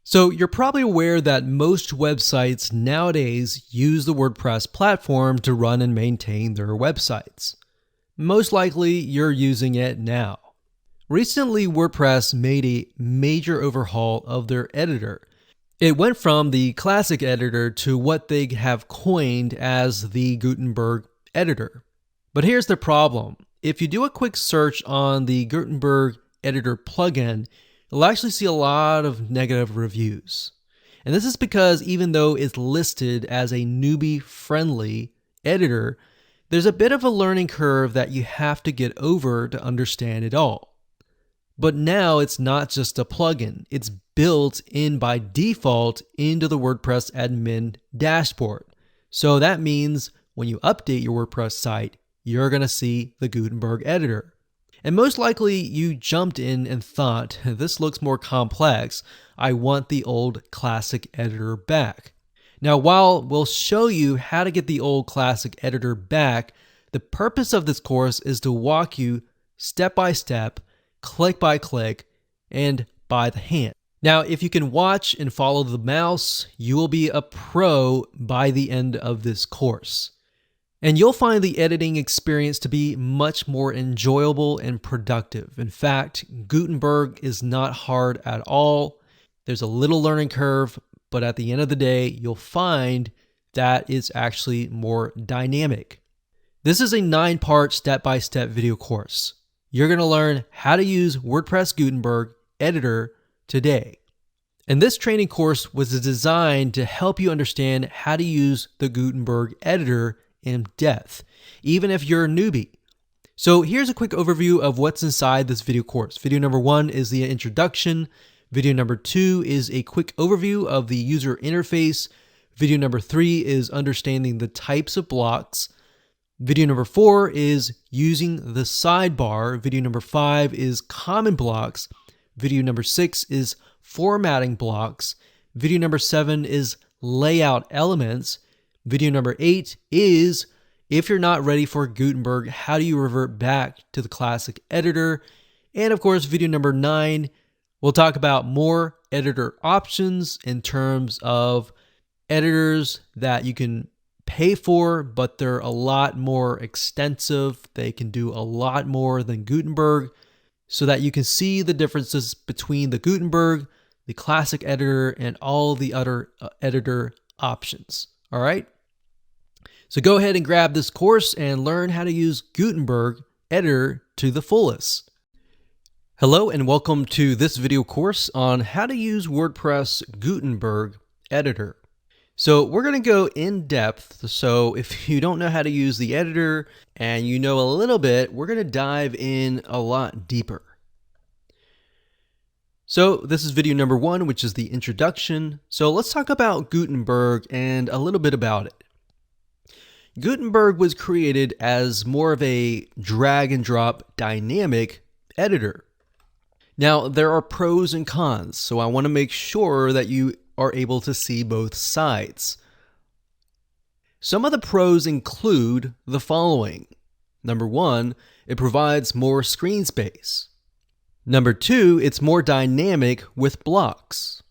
So you're probably aware that most websites nowadays use the WordPress platform to run and maintain their websites. Most likely you're using it now. Recently, WordPress made a major overhaul of their editor. It went from the classic editor to what they have coined as the Gutenberg editor. But here's the problem. If you do a quick search on the Gutenberg editor plugin, you'll actually see a lot of negative reviews. And this is because even though it's listed as a newbie-friendly editor, there's a bit of a learning curve that you have to get over to understand it all. But now it's not just a plugin, it's built in by default into the WordPress admin dashboard. So that means when you update your WordPress site, you're going to see the Gutenberg editor. And most likely you jumped in and thought, this looks more complex. I want the old classic editor back. Now, while we'll show you how to get the old classic editor back, the purpose of this course is to walk you step by step, click by click, and by the hand. Now, if you can watch and follow the mouse, you will be a pro by the end of this course. And you'll find the editing experience to be much more enjoyable and productive. In fact, Gutenberg is not hard at all. There's a little learning curve, but at the end of the day, you'll find that it's actually more dynamic. This is a 9-part step-by-step video course. You're going to learn how to use WordPress Gutenberg editor today. And this training course was designed to help you understand how to use the Gutenberg editor in depth, even if you're a newbie. So here's a quick overview of what's inside this video course. Video number 1 is the introduction. Video number 2 is a quick overview of the user interface. Video number 3 is understanding the types of blocks. Video number 4 is using the sidebar. Video number 5 is common blocks. Video number 6 is formatting blocks. Video number 7 is layout elements. Video number 8 is, if you're not ready for Gutenberg, how do you revert back to the classic editor? And of course, video number 9, we'll talk about more editor options in terms of editors that you can pay for, but they're a lot more extensive. They can do a lot more than Gutenberg, so that you can see the differences between the Gutenberg, the classic editor, and all the other editor options. All right? So go ahead and grab this course and learn how to use Gutenberg editor to the fullest. Hello and welcome to this video course on how to use WordPress Gutenberg editor. So we're going to go in depth. So if you don't know how to use the editor and you know a little bit, we're going to dive in a lot deeper. So this is video number 1, which is the introduction. So let's talk about Gutenberg and a little bit about it. Gutenberg was created as more of a drag and drop dynamic editor. Now, there are pros and cons, so I want to make sure that you are able to see both sides. Some of the pros include the following. Number 1, it provides more screen space. Number 2, it's more dynamic with blocks.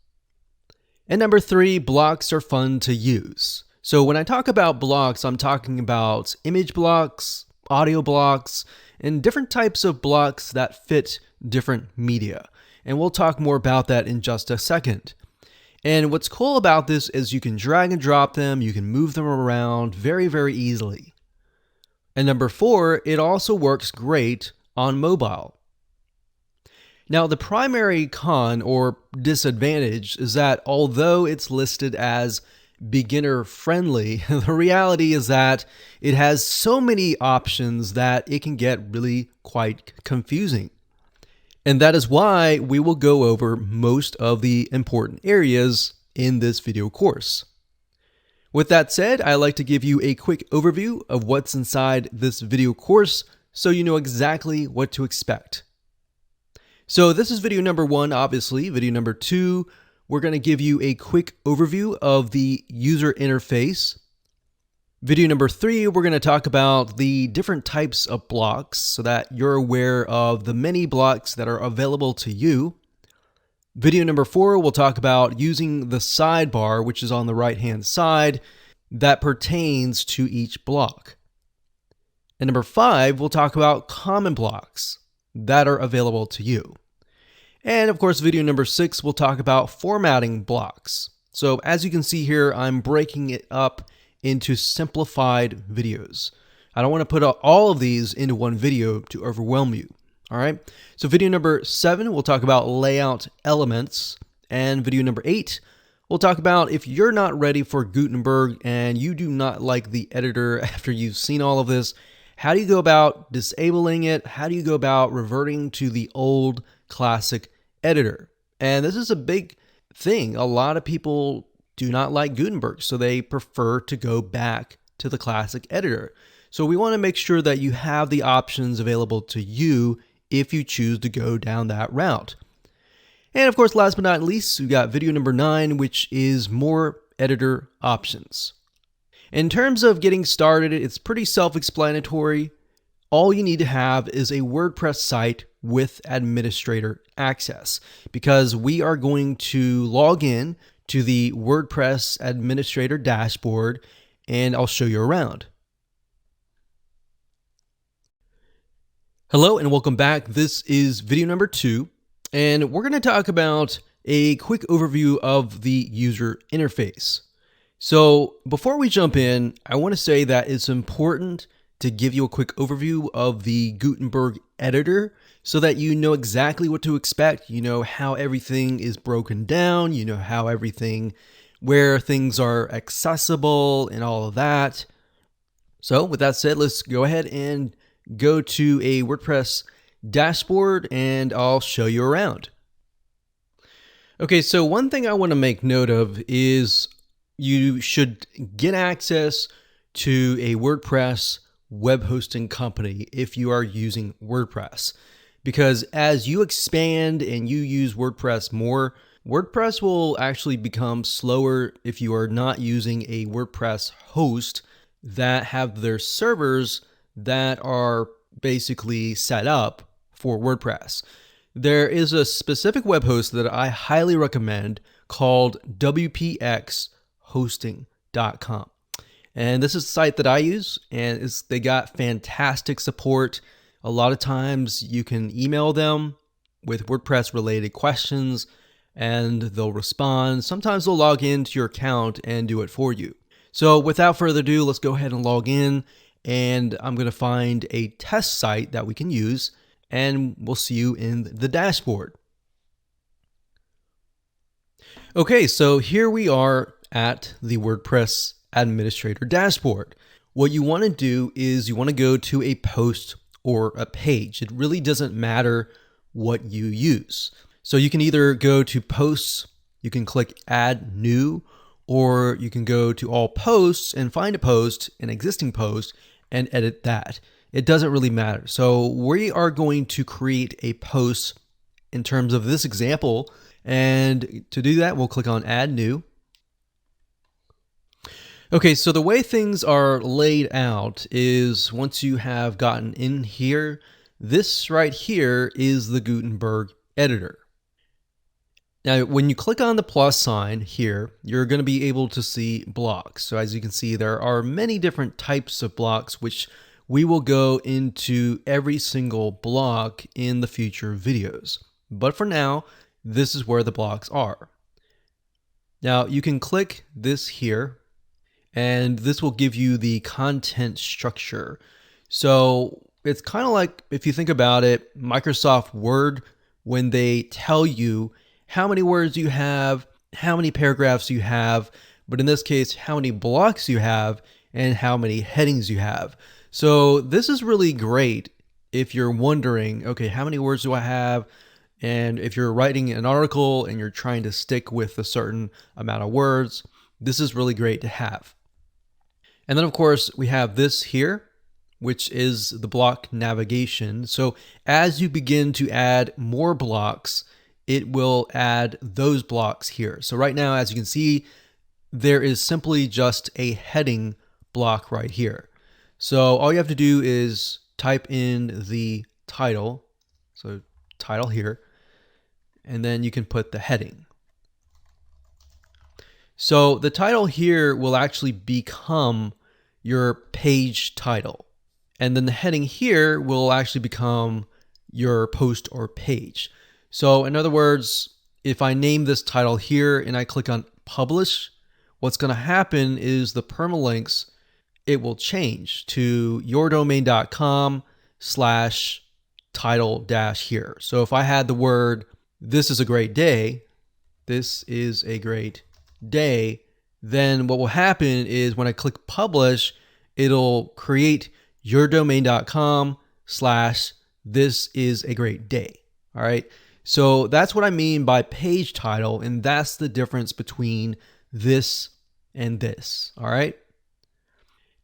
And number 3, blocks are fun to use. So when I talk about blocks, I'm talking about image blocks, audio blocks, and different types of blocks that fit different media. And we'll talk more about that in just a second. And what's cool about this is you can drag and drop them, you can move them around very, very easily. And number 4, it also works great on mobile. Now, the primary con or disadvantage is that although it's listed as beginner friendly, the reality is that it has so many options that it can get really quite confusing. And that is why we will go over most of the important areas in this video course. With that said, I'd like to give you a quick overview of what's inside this video course so you know exactly what to expect. So this is video number 1, obviously. Video number 2, we're going to give you a quick overview of the user interface. Video number 3, we're going to talk about the different types of blocks so that you're aware of the many blocks that are available to you. Video number 4, we'll talk about using the sidebar, which is on the right-hand side, that pertains to each block. And number 5, we'll talk about common blocks that are available to you. And of course, video number 6, we'll talk about formatting blocks. So as you can see here, I'm breaking it up into simplified videos. I don't want to put all of these into one video to overwhelm you. All right. So video number 7, we'll talk about layout elements. And video number 8, we'll talk about if you're not ready for Gutenberg and you do not like the editor after you've seen all of this, how do you go about disabling it? How do you go about reverting to the old classic editor? And this is a big thing. A lot of people do not like Gutenberg, so they prefer to go back to the classic editor. So we want to make sure that you have the options available to you if you choose to go down that route. And of course, last but not least, we've got video number 9, which is more editor options. In terms of getting started, it's pretty self-explanatory. All you need to have is a WordPress site with administrator access, because we are going to log in to the WordPress administrator dashboard and I'll show you around. Hello and welcome back. This is video number 2, and we're going to talk about a quick overview of the user interface. So before we jump in, I want to say that it's important to give you a quick overview of the Gutenberg editor so that you know exactly what to expect. You know how everything is broken down, you know how where things are accessible and all of that. So with that said, let's go ahead and go to a WordPress dashboard and I'll show you around. Okay, so one thing I want to make note of is you should get access to a WordPress web hosting company if you are using WordPress. Because as you expand and you use WordPress more, WordPress will actually become slower if you are not using a WordPress host that have their servers that are basically set up for WordPress. There is a specific web host that I highly recommend called wpxhosting.com. And this is the site that I use, and they got fantastic support. A lot of times you can email them with WordPress related questions and they'll respond. Sometimes they'll log into your account and do it for you. So without further ado, let's go ahead and log in, and I'm going to find a test site that we can use, and we'll see you in the dashboard. Okay, so here we are at the WordPress administrator dashboard. What you want to do is you want to go to a post or a page. It really doesn't matter what you use. So you can either go to posts, you can click add new, or you can go to all posts and find a post, an existing post, and edit that. It doesn't really matter. So we are going to create a post in terms of this example. And to do that, we'll click on add new. Okay, so the way things are laid out is once you have gotten in here, this right here is the Gutenberg editor. Now, when you click on the plus sign here, you're going to be able to see blocks. So as you can see, there are many different types of blocks, which we will go into every single block in the future videos. But for now, this is where the blocks are. Now, you can click this here, and this will give you the content structure. So it's kind of like, if you think about it, Microsoft Word, when they tell you how many words you have, how many paragraphs you have, but in this case, how many blocks you have and how many headings you have. So this is really great if you're wondering, okay, how many words do I have? And if you're writing an article and you're trying to stick with a certain amount of words, this is really great to have. And then of course we have this here, which is the block navigation. So as you begin to add more blocks, it will add those blocks here. So right now, as you can see, there is simply just a heading block right here. So all you have to do is type in the title. So title here. and then you can put the heading. So the title here will actually become your page title. And then the heading here will actually become your post or page. So in other words, if I name this title here and I click on publish, what's going to happen is the permalinks, it will change to yourdomain.com/title- here. So if I had the word, this is a great day, then what will happen is when I click publish, it'll create yourdomain.com/this is a great day. All right. So that's what I mean by page title. And that's the difference between this and this. All right.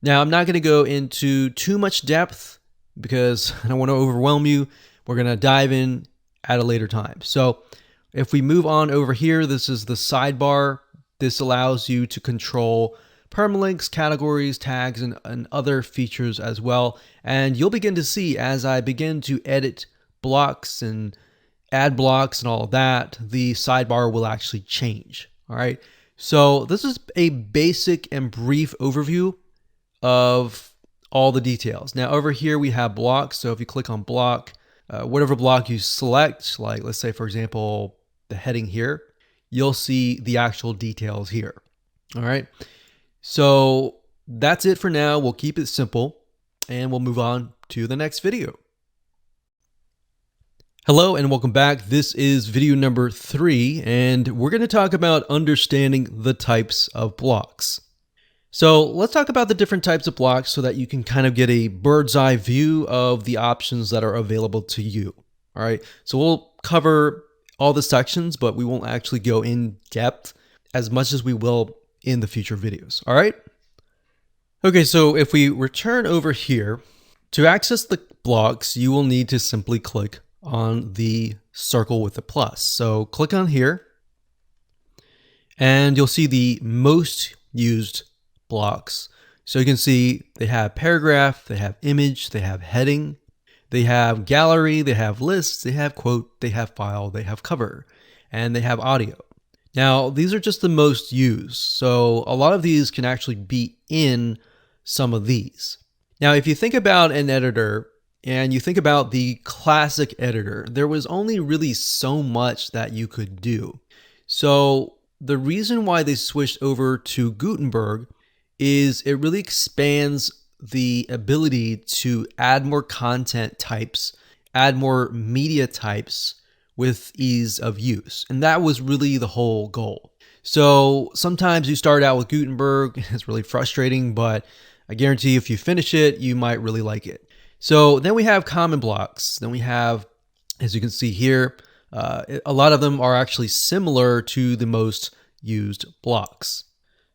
Now, I'm not going to go into too much depth because I don't want to overwhelm you. We're going to dive in at a later time. So if we move on over here, this is the sidebar. This allows you to control permalinks, categories, tags, and other features as well. And you'll begin to see as I begin to edit blocks and add blocks and all of that, the sidebar will actually change. All right. So this is a basic and brief overview of all the details. Now over here we have blocks. So if you click on block, whatever block you select, like let's say for example, the heading here, you'll see the actual details here. All right. So that's it for now. We'll keep it simple and we'll move on to the next video. Hello and welcome back. This is video number 3, and we're going to talk about understanding the types of blocks. So let's talk about the different types of blocks so that you can kind of get a bird's eye view of the options that are available to you. All right. So we'll cover all the sections, but we won't actually go in depth as much as we will in the future videos. All right. Okay. So if we return over here to access the blocks, you will need to simply click on the circle with the plus. So click on here and you'll see the most used blocks. So you can see they have paragraph, they have image, they have heading, they have gallery, they have lists, they have quote, they have file, they have cover, and they have audio. Now, these are just the most used. So a lot of these can actually be in some of these. Now, if you think about an editor and you think about the classic editor, there was only really so much that you could do. So the reason why they switched over to Gutenberg is it really expands the ability to add more content types, add more media types with ease of use. And that was really the whole goal. So sometimes you start out with Gutenberg, it's really frustrating, but I guarantee if you finish it, you might really like it. So then we have common blocks. Then we have, as you can see here, a lot of them are actually similar to the most used blocks.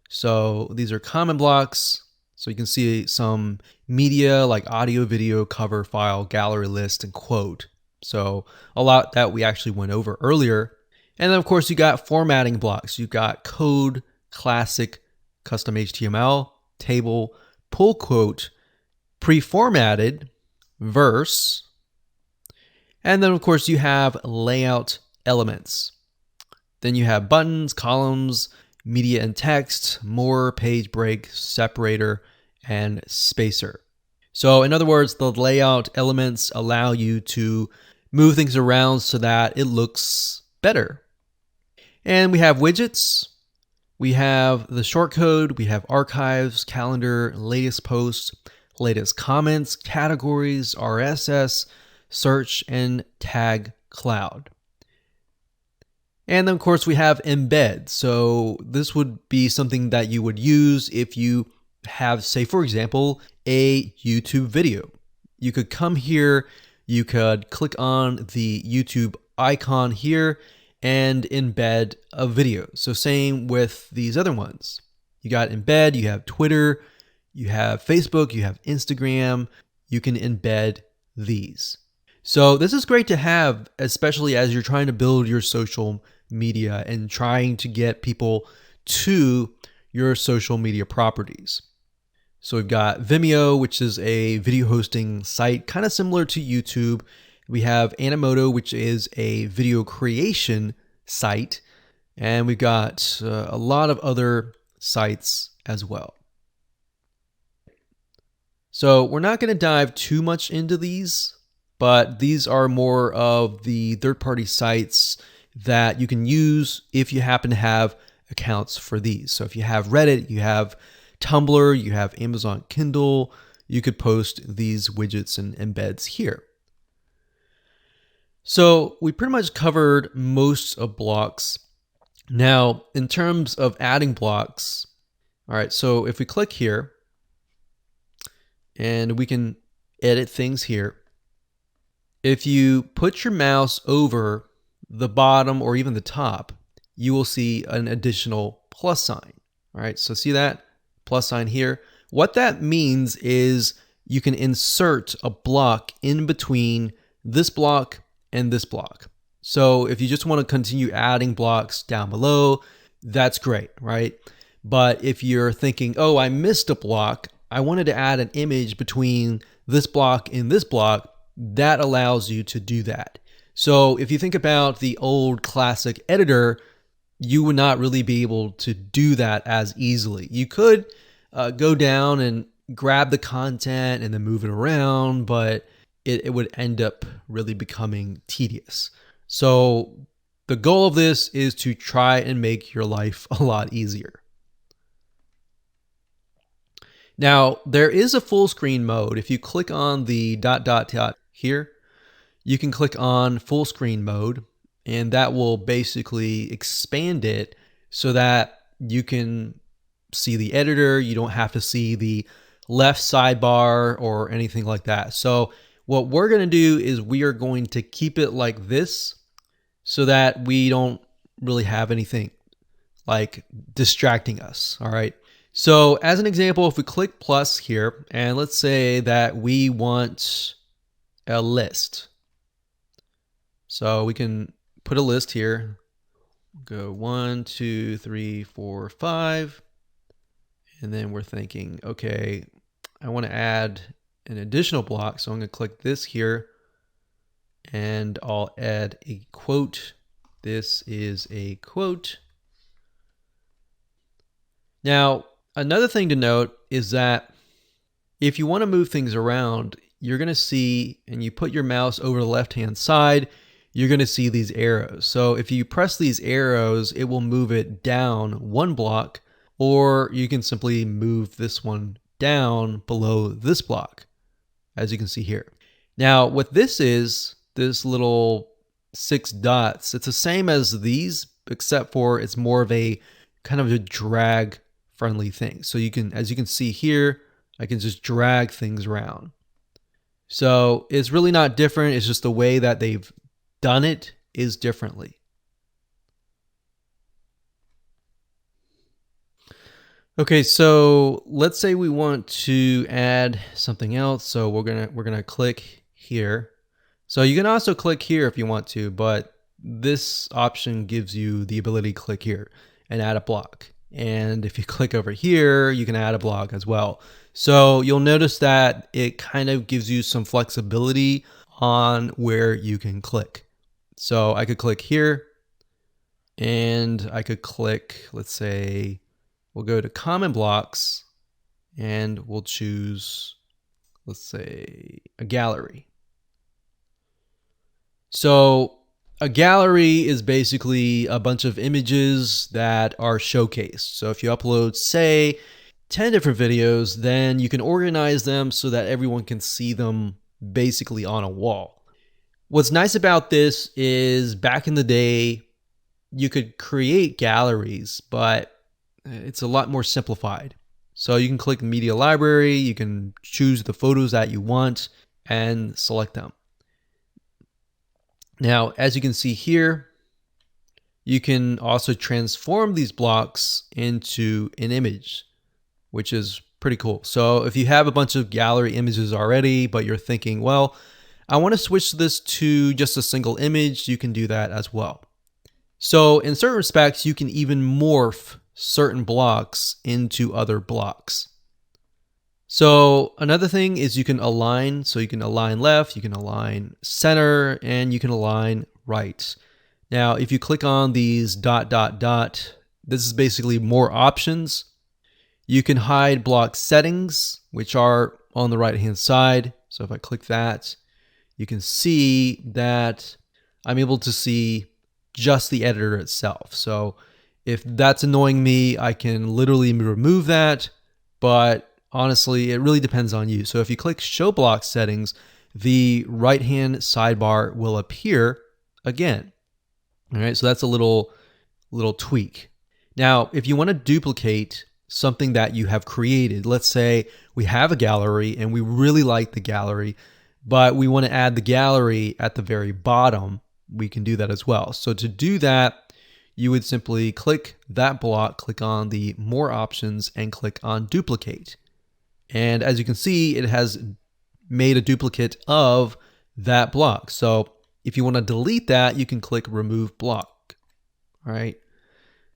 So these are common blocks. So you can see some media like audio, video, cover, file, gallery, list, and quote. So a lot that we actually went over earlier. And then of course you got formatting blocks. You've got code, classic, custom HTML, table, pull quote, pre-formatted, verse, and then of course you have layout elements. Then you have buttons, columns, media and text, more, page break, separator, and spacer. So in other words, the layout elements allow you to move things around so that it looks better. And we have widgets, we have the shortcode, we have archives, calendar, latest posts, latest comments, categories, RSS, search, and tag cloud. And then of course we have embed. So this would be something that you would use if you have, say for example, a YouTube video. You could come here, you could click on the YouTube icon here and embed a video. So same with these other ones. You got embed, you have Twitter, you have Facebook, you have Instagram, you can embed these. So this is great to have, especially as you're trying to build your social media and trying to get people to your social media properties. So we've got Vimeo, which is a video hosting site, kind of similar to YouTube. We have Animoto, which is a video creation site. And we've got a lot of other sites as well. So we're not going to dive too much into these, but these are more of the third-party sites that you can use if you happen to have accounts for these. So if you have Reddit, you have Tumblr, you have Amazon Kindle, you could post these widgets and embeds here. So we pretty much covered most of blocks. Now, in terms of adding blocks, all right, so if we click here, and we can edit things here. If you put your mouse over the bottom or even the top, you will see an additional plus sign. All right, so see that plus sign here? What that means is you can insert a block in between this block and this block. So if you just want to continue adding blocks down below, that's great, right? But if you're thinking, oh, I missed a block, I wanted to add an image between this block and this block, that allows you to do that. So if you think about the old classic editor, you would not really be able to do that as easily. You could go down and grab the content and then move it around, but it would end up really becoming tedious. So the goal of this is to try and make your life a lot easier. Now, there is a full screen mode. If you click on the ... here, you can click on full screen mode, and that will basically expand it so that you can see the editor. You don't have to see the left sidebar or anything like that. So what we're going to do is we are going to keep it like this so that we don't really have anything like distracting us. All right. So as an example, if we click plus here, and let's say that we want a list. So we can put a list here, go 1, 2, 3, 4, 5. And then we're thinking, okay, I want to add an additional block. So I'm going to click this here and I'll add a quote. This is a quote. Now, another thing to note is that if you want to move things around, you're going to see, and you put your mouse over the left-hand side, you're going to see these arrows. So if you press these arrows, it will move it down one block, or you can simply move this one down below this block, as you can see here. Now, what this is, this little 6 dots, it's the same as these, except for it's more of a kind of a drag friendly thing. So you can, as you can see here, I can just drag things around. So it's really not different. It's just the way that they've done it is differently. Okay, so let's say we want to add something else. So we're gonna click here. So you can also click here if you want to, but this option gives you the ability to click here and add a block. And if you click over here, you can add a block as well. So you'll notice that it kind of gives you some flexibility on where you can click. So I could click here and I could click, let's say, we'll go to common blocks and we'll choose, let's say, a gallery. So a gallery is basically a bunch of images that are showcased. So if you upload, say, 10 different videos, then you can organize them so that everyone can see them basically on a wall. What's nice about this is back in the day, you could create galleries, but it's a lot more simplified. So you can click media library, you can choose the photos that you want and select them. Now, as you can see here, you can also transform these blocks into an image, which is pretty cool. So if you have a bunch of gallery images already, but you're thinking, well, I want to switch this to just a single image, you can do that as well. So in certain respects, you can even morph certain blocks into other blocks. So another thing is you can align. So you can align left, you can align center, and you can align right. Now, if you click on these dot, dot, dot, this is basically more options. You can hide block settings, which are on the right-hand side. So if I click that, you can see that I'm able to see just the editor itself. So if that's annoying me, I can literally remove that, but honestly, it really depends on you. So if you click show block settings, the right-hand sidebar will appear again. All right, so that's a little tweak. Now, if you want to duplicate something that you have created, let's say we have a gallery and we really like the gallery, but we want to add the gallery at the very bottom, we can do that as well. So to do that, you would simply click that block, click on the more options, and click on duplicate. And as you can see, it has made a duplicate of that block. So if you want to delete that, you can click remove block. All right.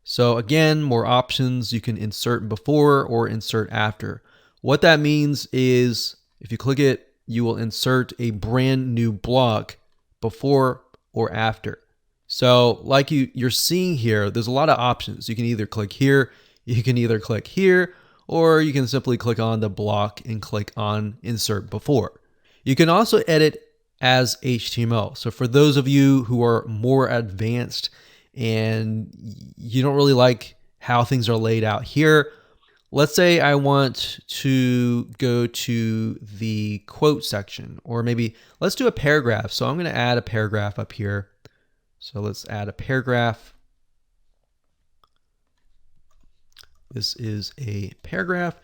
So again, more options. You can insert before or insert after. What that means is if you click it, you will insert a brand new block before or after. So like you're seeing here, there's a lot of options. You can either click here, you can either click here, or you can simply click on the block and click on insert before. You can also edit as HTML. So for those of you who are more advanced and you don't really like how things are laid out here, let's say I want to go to the quote section, or maybe let's do a paragraph. So I'm going to add a paragraph up here. So let's add a paragraph. This is a paragraph.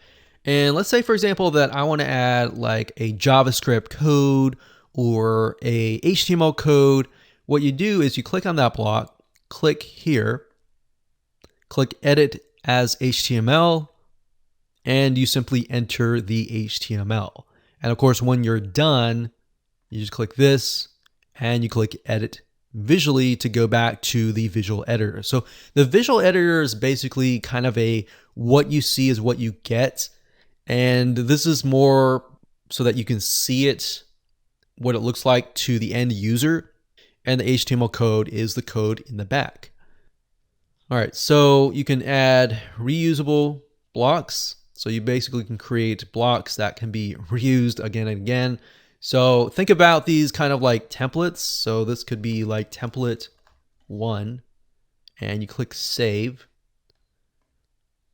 And let's say, for example, that I want to add like a JavaScript code or a HTML code. What you do is you click on that block, click here, click edit as HTML, and you simply enter the HTML. And of course, when you're done, you just click this and you click edit visually to go back to the visual editor. So the visual editor is basically kind of a what you see is what you get. And this is more so that you can see it, what it looks like to the end user. And the HTML code is the code in the back. All right, so you can add reusable blocks. So you basically can create blocks that can be reused again and again. So think about these kind of like templates. So this could be like template 1, and you click save.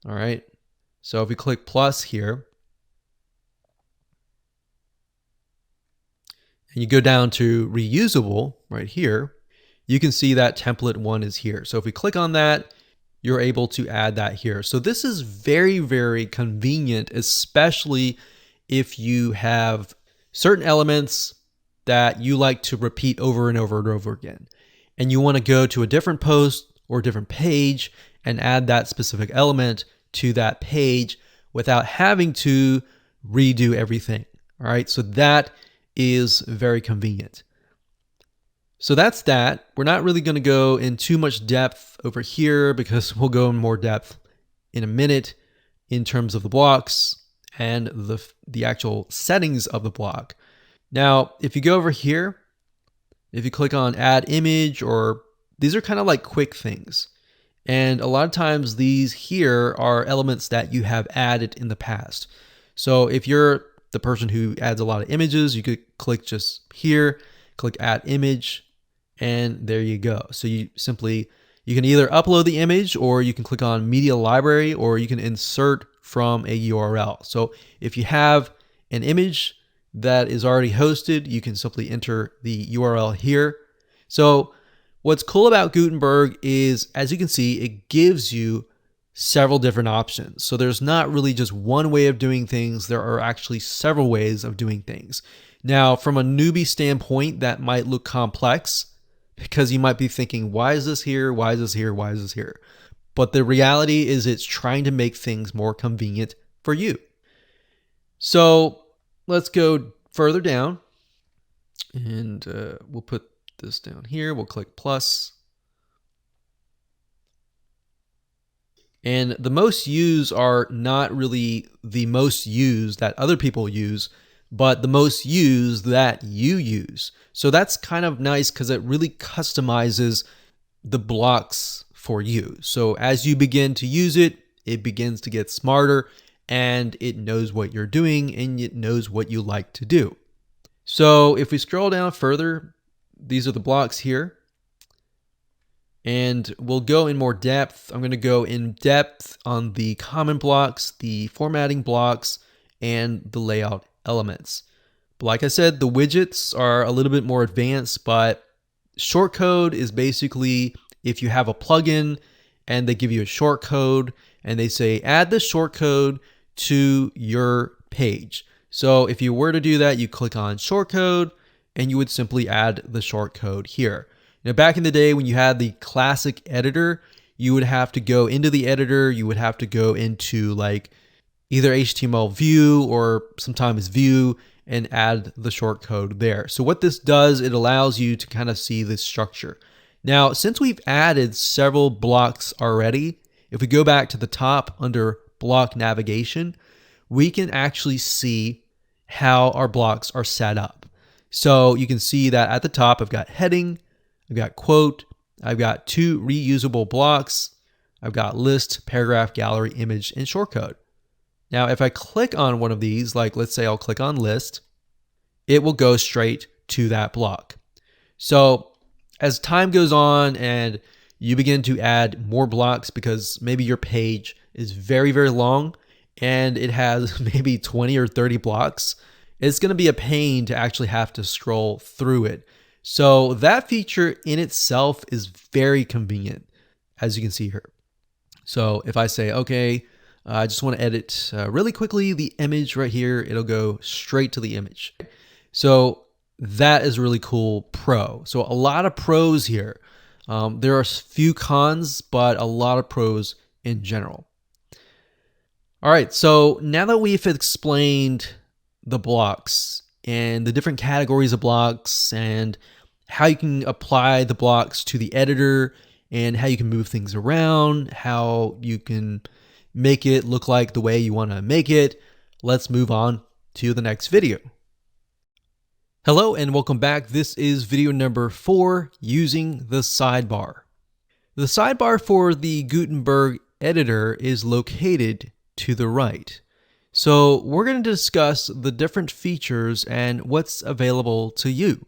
All right. So if we click plus here, and you go down to reusable right here, you can see that template 1 is here. So if we click on that, you're able to add that here. So this is very, very convenient, especially if you have certain elements that you like to repeat over and over and over again. And you want to go to a different post or a different page and add that specific element to that page without having to redo everything. All right, so that is very convenient. So that's that. We're not really going to go in too much depth over here because we'll go in more depth in a minute in terms of the blocks and the actual settings of the block. Now, if you go over here, if you click on add image, or these are kind of like quick things. And a lot of times these here are elements that you have added in the past. So if you're the person who adds a lot of images, you could click just here, click add image, and there you go. So you can either upload the image, or you can click on media library, or you can insert from a URL. So if you have an image that is already hosted, you can simply enter the URL here. So what's cool about Gutenberg is, as you can see, it gives you several different options. So there's not really just one way of doing things. There are actually several ways of doing things. Now, from a newbie standpoint, that might look complex because you might be thinking, why is this here? Why is this here? Why is this here? But the reality is it's trying to make things more convenient for you. So let's go further down, and we'll put this down here. We'll click plus. And the most used are not really the most used that other people use, but the most used that you use. So that's kind of nice because it really customizes the blocks for you. So as you begin to use it, it begins to get smarter and it knows what you're doing and it knows what you like to do. So if we scroll down further, these are the blocks here. And we'll go in more depth. I'm going to go in depth on the common blocks, the formatting blocks, and the layout elements. But like I said, the widgets are a little bit more advanced, but shortcode is basically if you have a plugin and they give you a shortcode and they say add the shortcode to your page. So if you were to do that, you click on shortcode and you would simply add the shortcode here. Now, back in the day when you had the classic editor, you would have to go into the editor, you would have to go into like either HTML view or sometimes view and add the shortcode there. So what this does, it allows you to kind of see the structure. Now, since we've added several blocks already, if we go back to the top under block navigation, we can actually see how our blocks are set up. So you can see that at the top, I've got heading, I've got quote, I've got 2 reusable blocks, I've got list, paragraph, gallery, image, and shortcode. Now, if I click on one of these, like let's say I'll click on list, it will go straight to that block. So as time goes on and you begin to add more blocks because maybe your page is very, very long and it has maybe 20 or 30 blocks, it's going to be a pain to actually have to scroll through it. So that feature in itself is very convenient, as you can see here. So if I say, okay, I just want to edit really quickly the image right here, it'll go straight to the image. So that is really cool pro. So a lot of pros here. There are a few cons, but a lot of pros in general. All right, so now that we've explained the blocks and the different categories of blocks and how you can apply the blocks to the editor and how you can move things around, how you can make it look like the way you want to make it, let's move on to the next video. Hello and welcome back. This is video number 4, using the sidebar. The sidebar for the Gutenberg editor is located to the right. So we're going to discuss the different features and what's available to you.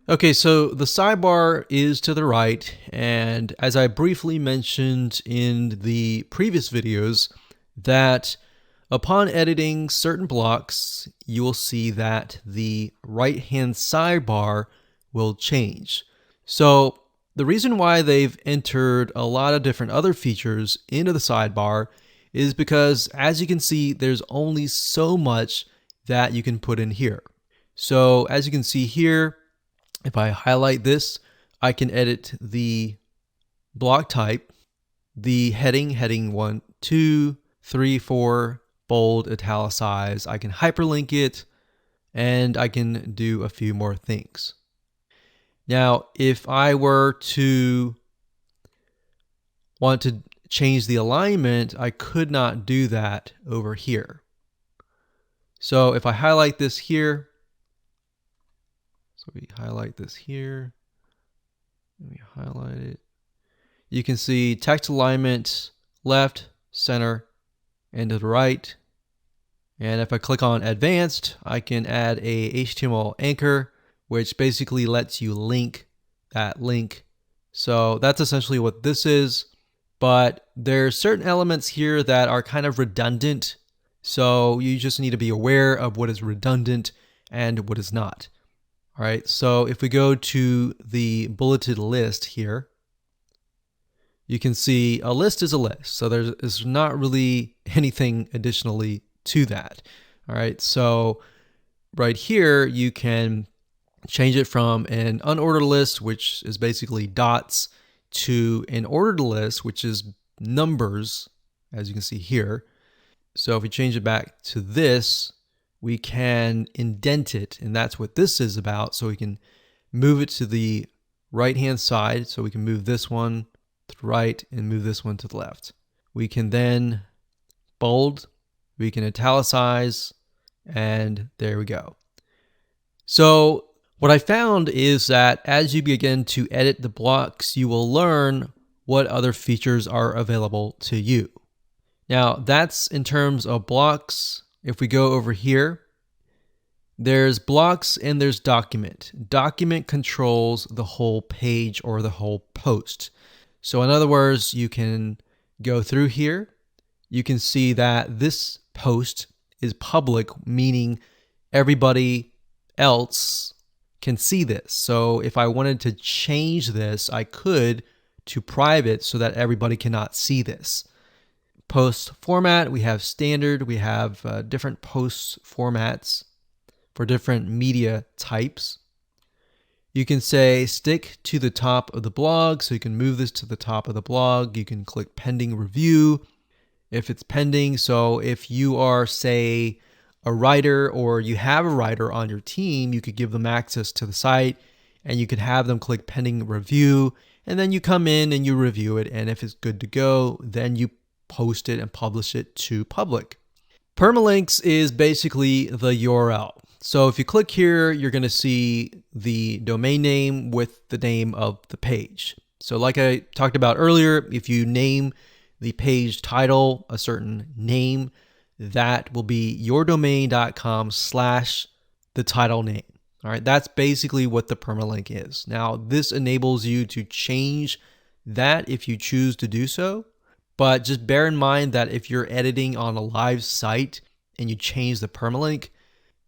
Okay, so the sidebar is to the right, and as I briefly mentioned in the previous videos, that upon editing certain blocks, you will see that the right-hand sidebar will change. So the reason why they've entered a lot of different other features into the sidebar is because, as you can see, there's only so much that you can put in here. So as you can see here, if I highlight this, I can edit the block type, the heading 1, 2, 3, 4, bold, italicize. I can hyperlink it, and I can do a few more things. Now, if I were to want to change the alignment, I could not do that over here. So if I highlight this here, so we highlight this here, and we highlight it, you can see text alignment left, center, and to the right. And if I click on advanced, I can add a HTML anchor, which basically lets you link that link. So that's essentially what this is. But there's certain elements here that are kind of redundant. So you just need to be aware of what is redundant and what is not. All right, so if we go to the bulleted list here, you can see a list is a list. So there's not really anything additionally to that. All right, so right here, you can change it from an unordered list, which is basically dots, to an ordered list, which is numbers, as you can see here. So if we change it back to this, we can indent it, and that's what this is about. So we can move it to the right-hand side. So we can move this one to the right and move this one to the left. We can then bold, we can italicize, and there we go. So what I found is that as you begin to edit the blocks, you will learn what other features are available to you. Now that's in terms of blocks. If we go over here, there's blocks and there's document. Document controls the whole page or the whole post. So in other words, you can go through here. You can see that this post is public, meaning everybody else can see this. So if I wanted to change this, I could to private so that everybody cannot see this. Post format, we have standard, we have different post formats for different media types. You can say stick to the top of the blog, so you can move this to the top of the blog. You can click pending review if it's pending. So if you are, say, a writer or you have a writer on your team, you could give them access to the site and you could have them click pending review, and then you come in and you review it, and if it's good to go, then you post it and publish it to public. Permalinks is basically the URL. So if you click here, you're going to see the domain name with the name of the page. So like I talked about earlier, if you name the page title a certain name, that will be yourdomain.com/the title name. All right, that's basically what the permalink is. Now, this enables you to change that if you choose to do so. But just bear in mind that if you're editing on a live site and you change the permalink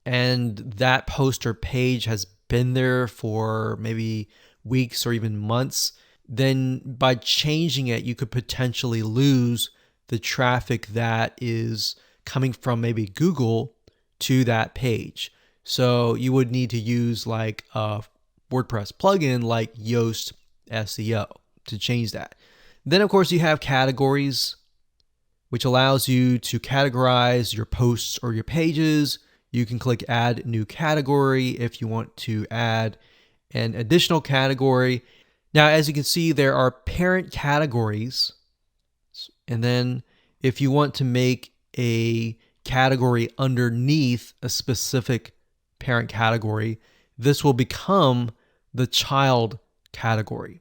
and that post or page has been there for maybe weeks or even months, then by changing it, you could potentially lose the traffic that is coming from maybe Google to that page. So you would need to use like a WordPress plugin like Yoast SEO to change that. Then, of course, you have categories, which allows you to categorize your posts or your pages. You can click Add New Category if you want to add an additional category. Now, as you can see, there are parent categories. And then if you want to make a category underneath a specific parent category, this will become the child category.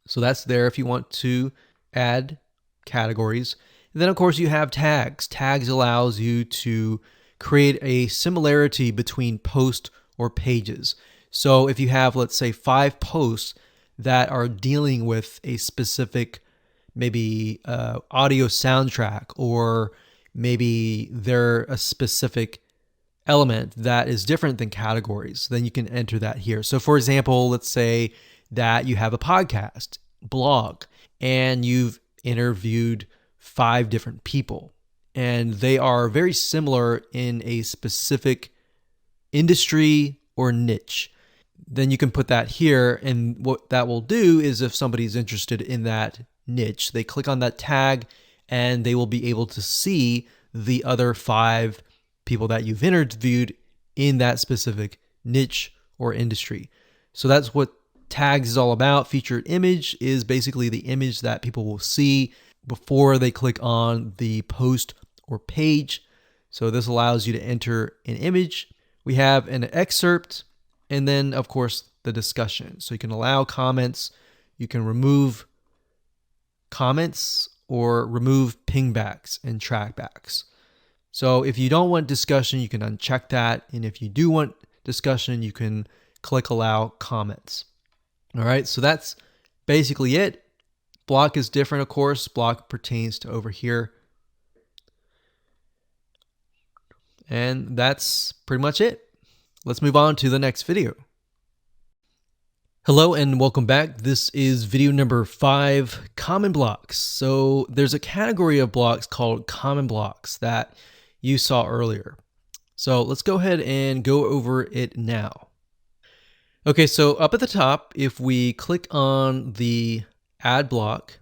So that's there if you want to add categories. And then, of course, you have tags. Tags allows you to create a similarity between posts or pages. So if you have, let's say, 5 posts that are dealing with a specific maybe audio soundtrack, or maybe they're a specific element that is different than categories, then you can enter that here. So for example, let's say that you have a podcast, blog, and you've interviewed 5 different people, and they are very similar in a specific industry or niche. Then you can put that here, and what that will do is if somebody's interested in that niche, they click on that tag and they will be able to see the other 5 people that you've interviewed in that specific niche or industry. So that's what tags is all about. Featured image is basically the image that people will see before they click on the post or page. So this allows you to enter an image. We have an excerpt, and then of course the discussion. So you can allow comments, you can remove comments, or remove pingbacks and trackbacks. So if you don't want discussion, you can uncheck that. And if you do want discussion, you can click allow comments. All right, so that's basically it. Block is different, of course. Block pertains to over here. And that's pretty much it. Let's move on to the next video. Hello and welcome back. This is video number 5, common blocks. So there's a category of blocks called common blocks that you saw earlier. So let's go ahead and go over it now. Okay, so up at the top, if we click on the add block,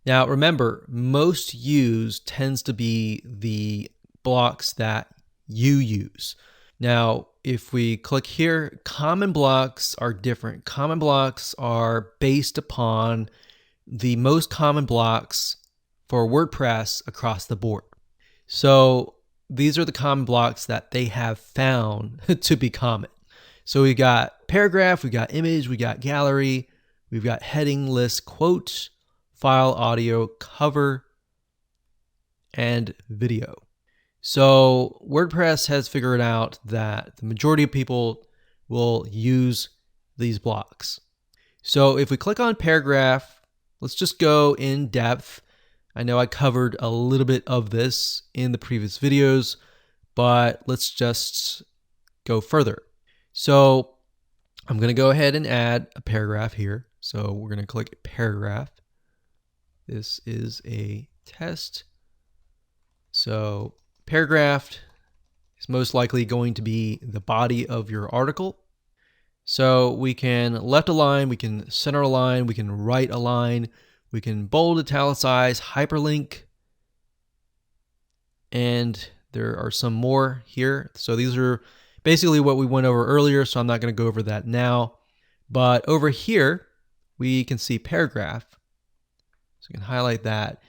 now remember, most used tends to be the blocks that you use. Now, if we click here, common blocks are different. Common blocks are based upon the most common blocks for WordPress across the board. So these are the common blocks that they have found to be common. So we got paragraph, we got image, we got gallery, we've got heading, list, quote, file, audio, cover, and video. So WordPress has figured out that the majority of people will use these blocks. So if we click on paragraph, let's just go in depth. I know I covered a little bit of this in the previous videos, but let's just go further. So I'm going to go ahead and add a paragraph here. So we're going to click paragraph. This is a test. So paragraph is most likely going to be the body of your article. So we can left align, we can center align, we can right align, we can bold, italicize, hyperlink, and there are some more here. So these are basically what we went over earlier, so I'm not going to go over that now. But over here, we can see paragraph. So we can highlight that.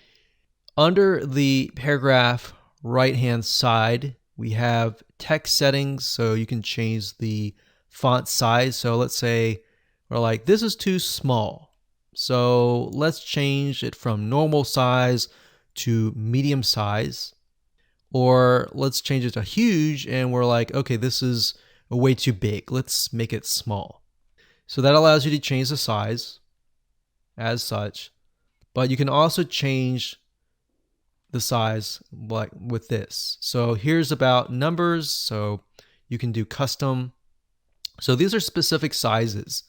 Under the paragraph right-hand side, we have text settings, so you can change the font size. So let's say we're like, this is too small. So let's change it from normal size to medium size. Or let's change it to huge and we're like, okay, this is way too big. Let's make it small. So that allows you to change the size as such. But you can also change the size like with this. So here's about numbers. So you can do custom. So these are specific sizes,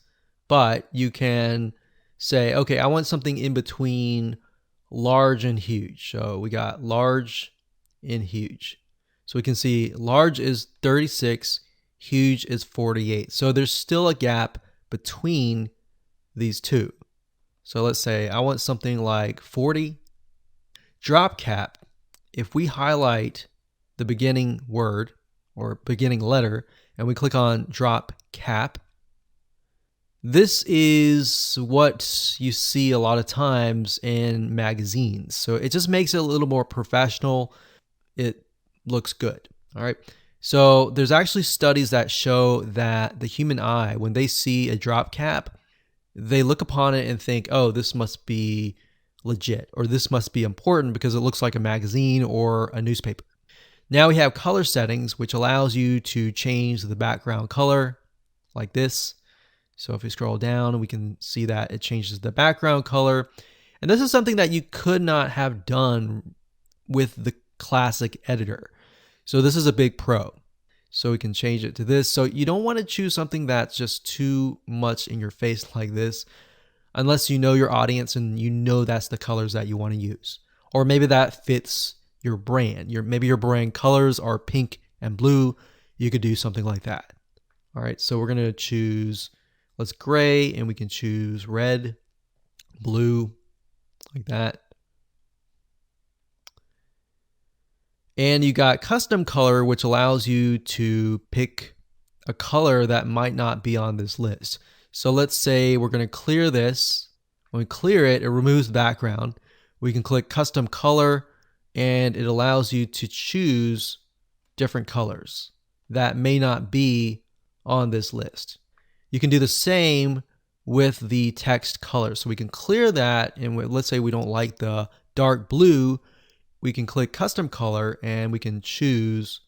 but you can say, okay, I want something in between large and huge. So we got large and huge. So we can see large is 36, huge is 48. So there's still a gap between these two. So let's say I want something like 40. Drop cap, if we highlight the beginning word or beginning letter and we click on drop cap, this is what you see a lot of times in magazines. So it just makes it a little more professional. It looks good. All right. So there's actually studies that show that the human eye, when they see a drop cap, they look upon it and think, oh, this must be legit, or this must be important because it looks like a magazine or a newspaper. Now we have color settings, which allows you to change the background color like this. So if we scroll down, we can see that it changes the background color. And this is something that you could not have done with the classic editor. So this is a big pro. So we can change it to this. So you don't want to choose something that's just too much in your face like this, unless you know your audience and you know that's the colors that you want to use. Or maybe that fits your brand. Maybe your brand colors are pink and blue. You could do something like that. All right, so we're going to choose, let's gray, and we can choose red, blue, like that. And you got custom color, which allows you to pick a color that might not be on this list. So let's say we're going to clear this. When we clear it, it removes the background. We can click custom color and it allows you to choose different colors that may not be on this list. You can do the same with the text color. So we can clear that, and let's say we don't like the dark blue, we can click custom color and we can choose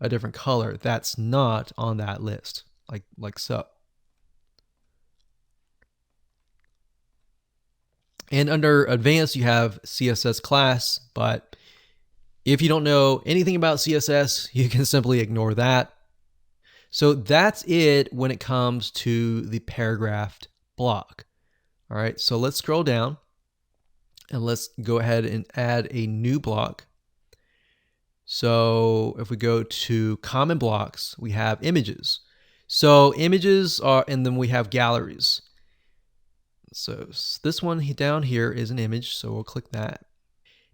a different color that's not on that list, like so. And under advanced, you have CSS class, but if you don't know anything about CSS, you can simply ignore that. So that's it when it comes to the paragraph block. All right, so let's scroll down and let's go ahead and add a new block. So if we go to common blocks, we have images. So images are, and then we have galleries. So this one down here is an image, so we'll click that.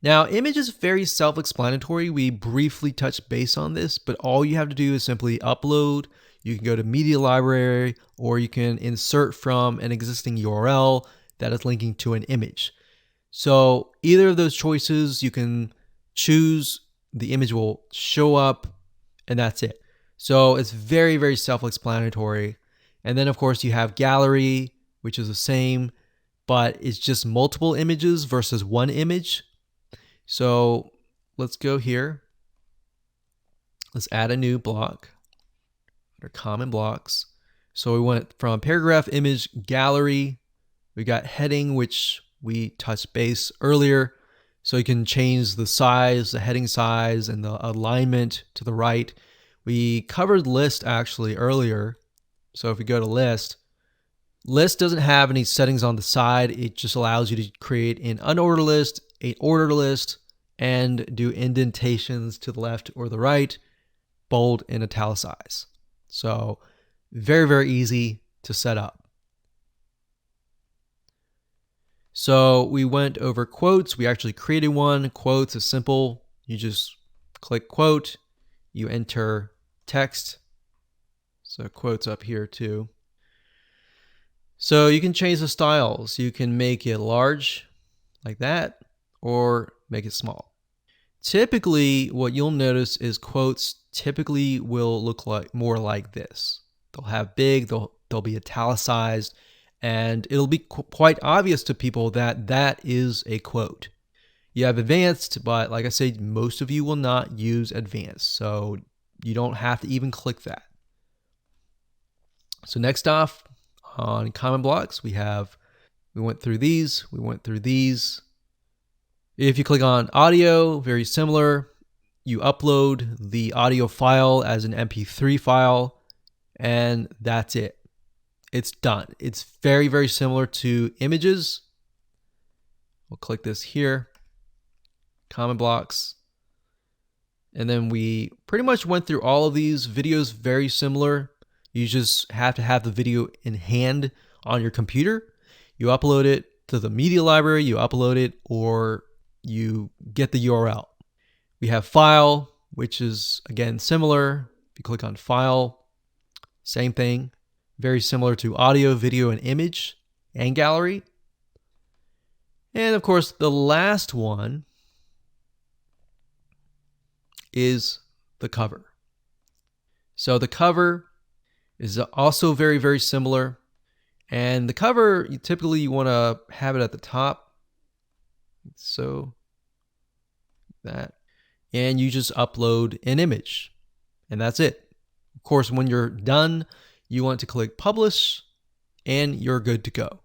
Now, image is very self-explanatory. We briefly touched base on this, but all you have to do is simply upload. You can go to media library, or you can insert from an existing URL that is linking to an image. So either of those choices, you can choose, the image will show up, and that's it. So it's very, very self-explanatory. And then of course you have gallery, which is the same, but it's just multiple images versus one image. So let's go here. Let's add a new block under common blocks. So we went from paragraph, image, gallery. We got heading, which we touched base earlier. So you can change the size, the heading size, and the alignment to the right. We covered list actually earlier. So if we go to list doesn't have any settings on the side. It just allows you to create an unordered list, an ordered list, and do indentations to the left or the right, bold and italicize. So very, very easy to set up. So we went over quotes. We actually created one. Quotes is simple. You just click quote, you enter text. So quotes up here too. So you can change the styles. You can make it large like that or make it small. Typically, what you'll notice is quotes typically will look like more like this. They'll have big, they'll be italicized, and it'll be quite obvious to people that that is a quote. You have advanced, but like I said, most of you will not use advanced, so you don't have to even click that. So next off, on common blocks, we went through these. If you click on audio, very similar. You upload the audio file as an MP3 file, and that's it. It's done. It's very, very similar to images. We'll click this here, common blocks. And then we pretty much went through all of these videos, very similar. You just have to have the video in hand on your computer. You upload it to the media library, you upload it, or you get the URL. We have file, which is again similar. If you click on file, same thing. Very similar to audio, video, and image, and gallery. And of course, the last one is the cover. So the cover is also very, very similar. And the cover, typically you want to have it at the top. So that. And you just upload an image. And that's it. Of course, when you're done, you want to click publish and you're good to go.